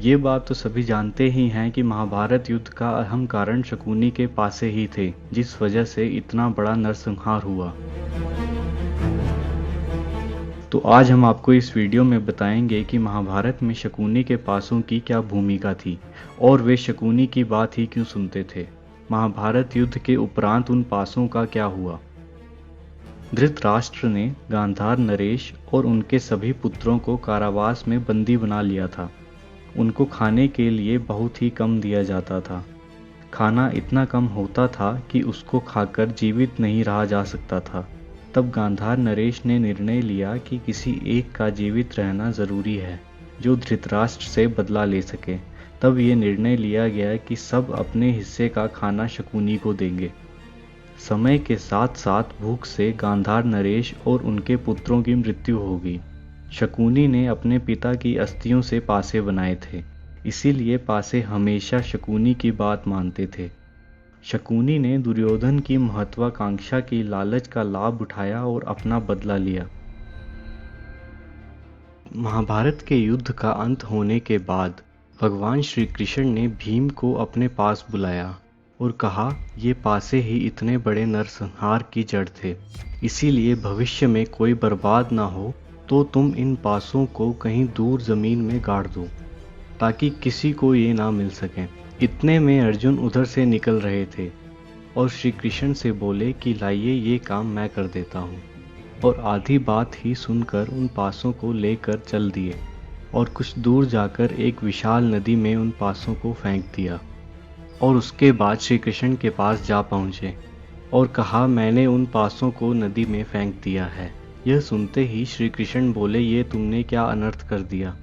ये बात तो सभी जानते ही हैं कि महाभारत युद्ध का अहम कारण शकुनी के पासे ही थे, जिस वजह से इतना बड़ा नरसंहार हुआ। तो आज हम आपको इस वीडियो में बताएंगे कि महाभारत में शकुनी के पासों की क्या भूमिका थी और वे शकुनी की बात ही क्यों सुनते थे। महाभारत युद्ध के उपरांत उन पासों का क्या हुआ। धृतराष्ट्र ने गांधार नरेश और उनके सभी पुत्रों को कारावास में बंदी बना लिया था। उनको खाने के लिए बहुत ही कम दिया जाता था। खाना इतना कम होता था कि उसको खाकर जीवित नहीं रहा जा सकता था। तब गांधार नरेश ने निर्णय लिया कि किसी एक का जीवित रहना जरूरी है जो धृतराष्ट्र से बदला ले सके। तब ये निर्णय लिया गया कि सब अपने हिस्से का खाना शकुनी को देंगे। समय के साथ साथ भूख से गांधार नरेश और उनके पुत्रों की मृत्यु हो गई। शकुनी ने अपने पिता की अस्थियों से पासे बनाए थे, इसीलिए पासे हमेशा शकुनी की बात मानते थे। शकुनी ने दुर्योधन की महत्वाकांक्षा की लालच का लाभ उठाया और अपना बदला लिया। महाभारत के युद्ध का अंत होने के बाद भगवान श्री कृष्ण ने भीम को अपने पास बुलाया और कहा, ये पासे ही इतने बड़े नरसंहार की जड़ थे, इसीलिए भविष्य में कोई बर्बाद ना हो तो तुम इन पासों को कहीं दूर जमीन में गाड़ दो ताकि किसी को ये ना मिल सके। इतने में अर्जुन उधर से निकल रहे थे और श्री कृष्ण से बोले कि लाइए ये काम मैं कर देता हूँ, और आधी बात ही सुनकर उन पासों को लेकर चल दिए और कुछ दूर जाकर एक विशाल नदी में उन पासों को फेंक दिया। और उसके बाद श्री कृष्ण के पास जा पहुँचे और कहा, मैंने उन पासों को नदी में फेंक दिया है। यह सुनते ही श्री कृष्ण बोले, ये तुमने क्या अनर्थ कर दिया।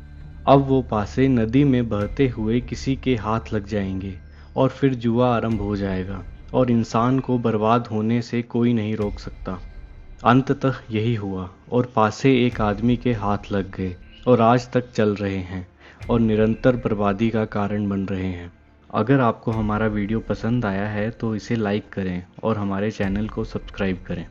अब वो पासे नदी में बहते हुए किसी के हाथ लग जाएंगे और फिर जुआ आरंभ हो जाएगा और इंसान को बर्बाद होने से कोई नहीं रोक सकता। अंततः यही हुआ और पासे एक आदमी के हाथ लग गए और आज तक चल रहे हैं और निरंतर बर्बादी का कारण बन रहे हैं। अगर आपको हमारा वीडियो पसंद आया है तो इसे लाइक करें और हमारे चैनल को सब्सक्राइब करें।